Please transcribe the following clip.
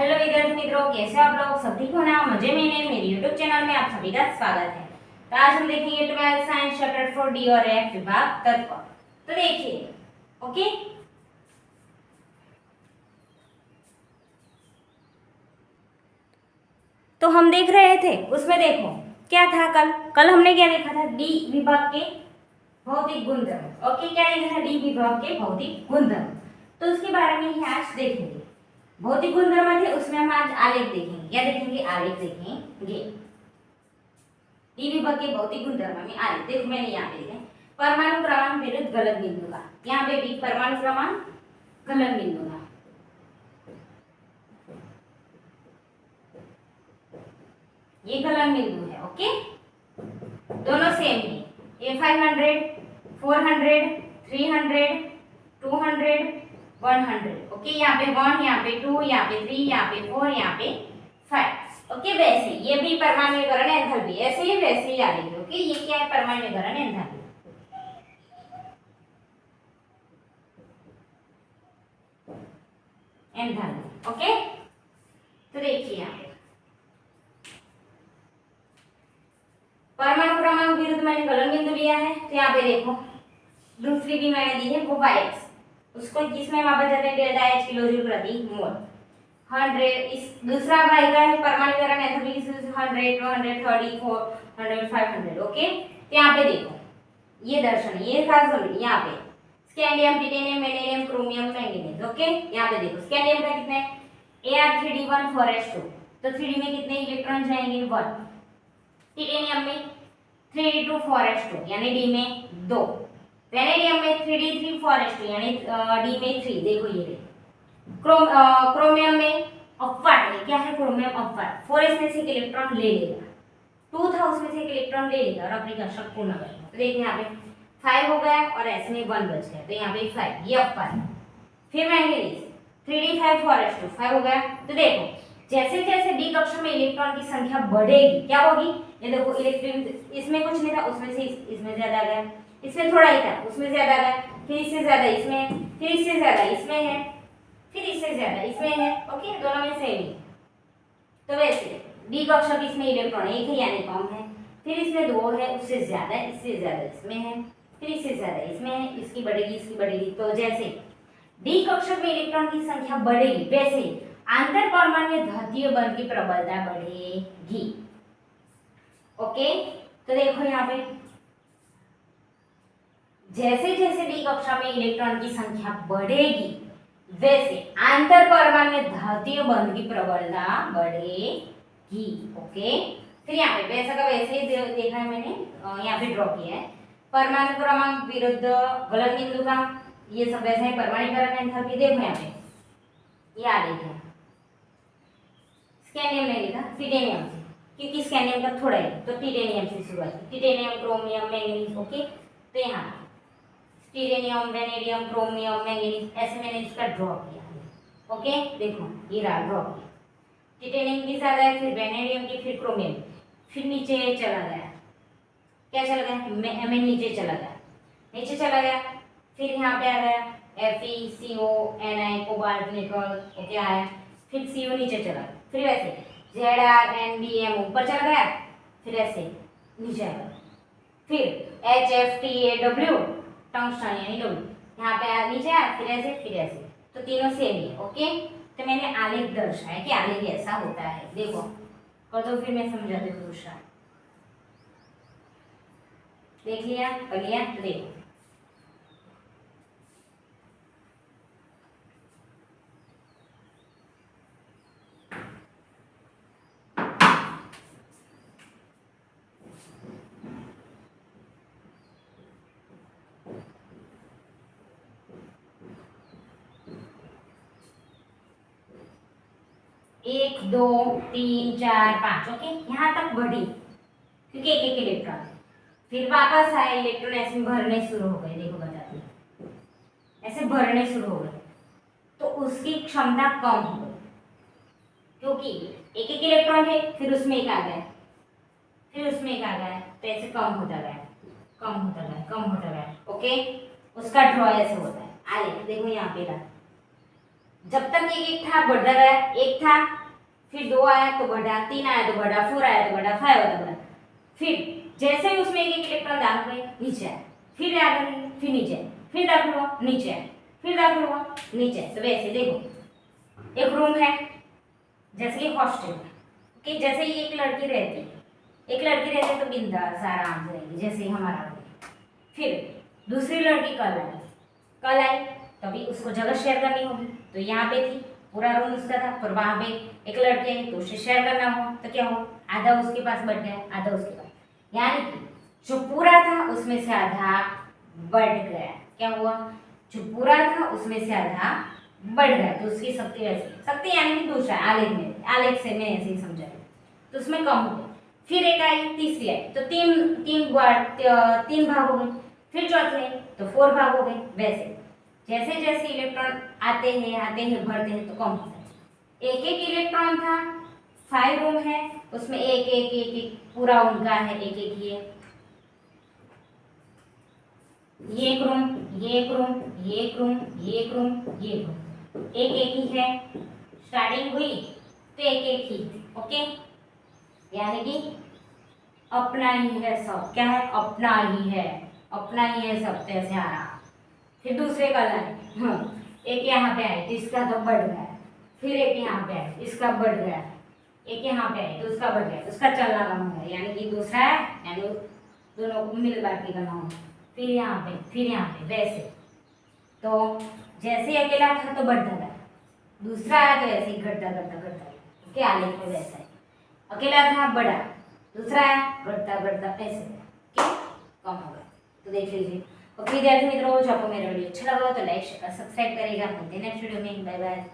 Hello विद्यार्थी मित्रों, कैसे आप लोग? सब ठीक हो ना? मजे में ने मेरे YouTube चैनल में आप सभी का स्वागत है। तो आज हम देखेंगे 12th साइंस चैप्टर 4 डी और एफ विभाग तत्व। तो देखिए, ओके। तो हम देख रहे थे, उसमें देखो क्या था। कल हमने क्या देखा था? डी विभाग के भौतिक गुणधर्म। ओके, क्या देखा था? डी विभाग के भौतिक गुणधर्म। तो उसके बारे में ही आज देखेंगे। भौतिक गुणधर्म थे, उसमें हम आज आलेख देखेंगे। क्या देखेंगे? आलेख देखेंगे। डी विभाग के भौतिक गुणधर्म में आलेख। देखो मैंने यहाँ पे लिखा है परमाणु क्रमांक विरुद्ध गलत बिंदु का। यहाँ पे भी परमाणु क्रमांक गलत बिंदु का, ये गलत बिंदु है। ओके, दोनों सेम है। ये 500, 400, 300, 200, 100। ओके, यहाँ पे 1, यहाँ पे 2, यहाँ पे 3, यहाँ पे 4, यहाँ पे 5। ओके, वैसे ये भी परमाणुकरण एंथैल्पी, ऐसे ही वैसे ही आ रही है। ओके, ये क्या है? परमाणुकरण एंथैल्पी। एंथैल्पी। ओके, तो देखिए यहाँ पे परमाणु क्रमांक विरुद्ध मैंने गलन बिंदु लिया है। तो यहाँ पे देखो दूसरी भी मैंने दी है, वो बाइक्स, उसको किसमें मापा जाता है? डेल्टा एच किलो जूल प्रति मोल। 100 इस दूसरा भाई का है परमाणुकरण एंथैल्पी किस 100, 200, 30, 400, 500। ओके, तो यहाँ पे देखो ये दर्शन, ये खास समझिए। यहाँ पे scandium, titanium, vanadium, chromium, manganese. Okay, यहाँ पे देखो स्कैंडियम का कितने Ar3d1 4s2, तो 3d में कितने इलेक्ट्रॉन जाएंगे? 1। टिटेनियम में 3d2 4s2 यानी डी में 2। वेनेडियम में 3d3 4s2 यानी डी में 3। देखो ये क्रोमियम में अपवाद है। क्या है? क्रोमियम अपवाद। 4s में से एक इलेक्ट्रॉन ले लेगा, 2 था उसमें से एक इलेक्ट्रॉन ले लेगा और अपनी कक्षा पूर्ण करेगा। तो देखिए यहाँ पे 5 हो गया और s में 1 बच गया, तो यहाँ पे 5, ये अपवाद है। फिर मैंगनीज 3d5 4s2 5 हो गया। तो देखो जैसे जैसे डी कक्षा में इलेक्ट्रॉन की संख्या बढ़ेगी, क्या होगी? ये देखो इलेक्ट्रॉन इसमें कुछ नहीं था, उसमें से इसमें ज्यादा आ गया, इसमें थोड़ा ही था, उसमें ज्यादा आ गया, फिर इससे ज्यादा इसमें, फिर इससे ज्यादा इसमें है, फिर इससे ज्यादा इसमें है। ओके, दोनों में सेम ही। तो वैसे डी कक्षा की इसमें इलेक्ट्रॉन एक है यानी कम है, फिर इसमें 2 है, उससे ज्यादा, इससे ज्यादा इसमें है, फिर इससे ज्यादा इसमें है, इसकी बढ़ेगी, इसकी बढ़ेगी। तो जैसे डी कक्षा में इलेक्ट्रॉन की संख्या बढ़ेगी, वैसे आंतर परमाणु धात्विय बल की प्रबलता बढ़ेगी। ओके, तो देखो यहाँ पे जैसे जैसे डी कक्षा में इलेक्ट्रॉन की संख्या बढ़ेगी, वैसे आंतर परमाणु धात्विय बंध की प्रबलता बढ़ेगी। ओके, फिर यहाँ पे वैसा का वैसे ही देखा है मैंने, यहाँ पे ड्रॉ किया है परमाणु क्रमांक विरुद्ध गलत बिंदु का। ये सब वैसा ही परमाणुकरण एंथैल्पी। देखो यहाँ पे ये आ रही है, स्कैंडियम नहीं लिखा, टिटेनियम से, क्योंकि स्कैंडियम का थोड़ा है, तो टिटेनियम से शुरुआत की। Titanium, chromium, manganese. ओके, तो यहाँ टिटेनियम, वेनेडियम, क्रोमियम, मैंगनीज, ऐसे मैंने इसका ड्रॉ किया। ओके, देखो ये रहा ड्रॉ किया। टिटेनियम की ज्यादा है, फिर वेनेडियम की, फिर क्रोमियम, फिर नीचे चला गया। क्या चला गया? नीचे चला गया, नीचे चला गया। फिर यहाँ पे आ गया FeCO, कोबाल्ट, निकल। ओके आया, फिर CO नीचे चला गया, फिर वैसे ZrNDm ऊपर चला गया, फिर ऐसे नीचे आ गया, फिर HFTAW टंगस्टन यानी W यहाँ पे नीचे आया, फिर ऐसे, फिर ऐसे। तो तीनों सेम ही है। ओके, तो मैंने आलेख दर्शाया कि आलेख ऐसा होता है। देखो कर दो, फिर मैं समझाती हूँ दूसरा। देख लिया, कर लिया? तो देखो 1 2 3 4 5। ओके, यहाँ तक बढ़ी क्योंकि एक एक इलेक्ट्रॉन है। फिर वापस आए, इलेक्ट्रॉन ऐसे भरने शुरू हो गए। देखो बताती हूँ, ऐसे भरने शुरू हो गए, तो उसकी क्षमता कम हो गई, क्योंकि एक एक इलेक्ट्रॉन है, फिर उसमें एक आ गया, फिर उसमें एक आ गया, तो ऐसे कम होता गया, कम होता गया, कम होता गया। ओके, उसका ड्रॉ ऐसे होता है। आलेख देखो यहाँ पे रहा, जब तक एक एक था बढ़ता गया, एक था, फिर 2 आया तो बढ़ा, 3 आया तो बढ़ा, 4 आया तो बढ़ा, 5 आया तो बढ़ा। फिर जैसे ही उसमें एक एक इलेक्ट्रॉन दाखिल हुए नीचे आए, फिर आगे गए, फिर नीचे आए, फिर दाखिल हुआ नीचे आए, फिर दाखिल हुआ नीचे आए। तो वैसे देखो एक रूम है जैसे कि हॉस्टल है कि जैसे ही एक लड़की रहती है, एक लड़की रहती है तो बिंदास आराम से रहेगी जैसे ही हमारा रूम। फिर दूसरी लड़की कल आई तभी उसको जगह शेयर करनी होगी, तो यहाँ पे थी, पूरा रूम उसका था, पर वहाँ पे एक लड़की आई तो उसे शेयर करना हुआ, तो क्या हुआ, आधा उसके पास बढ़ गया, आधा उसके पास, यानी कि जो पूरा था उसमें से आधा बढ़ गया। क्या हुआ, जो पूरा था उसमें से आधा बढ़ गया, तो उसकी शक्ति वैसे, शक्ति यानी कि दूसरा आलेख से मैं ऐसे ही समझा रही हूँ, तो उसमें कम हो गई। फिर एक आई, तीसरी आई, तो तीन भाग हो गए, फिर चौथी आई तो 4 भाग हो गए। वैसे जैसे जैसे इलेक्ट्रॉन आते हैं बढ़ते हैं तो कम होता है। एक एक इलेक्ट्रॉन था, 5 रूम है, उसमें एक पूरा उनका है, एक ये एक रूम, ये एक रूम, ये एक रूम, ये एक रूम, ये एक रूम, एक ही है, स्टार्टिंग हुई तो एक ही। ओके, यानी कि अपना ही है सब, क्या है, अपना ही है, अपना ही है सब, ऐसे आ रहा। फिर दूसरे का लाए, एक यहाँ पे आए तो इसका तो बढ़ गया, फिर एक यहाँ पे आए इसका बढ़ गया, एक यहाँ पे आए तो उसका बढ़ गया, उसका चलना कम हो गया, यानी कि दूसरा है, यानी दोनों को मिल बांट के करना होगा। फिर यहाँ पे, फिर यहाँ पे, वैसे तो जैसे ही अकेला था तो बढ़ता गया, दूसरा आया तो ऐसे ही घटता घटता घटता गया। ओके, आलेख में वैसा है, अकेला था बढ़ा, दूसरा आया घटता घटता ऐसे कम हो गया। तो देख लीजिए। ओके विद्यार्थी मित्रों, जो आपको मेरा वीडियो अच्छा लगा तो लाइक सब्सक्राइब करेगा। मिलते हैं नेक्स्ट वीडियो में, बाय बाय।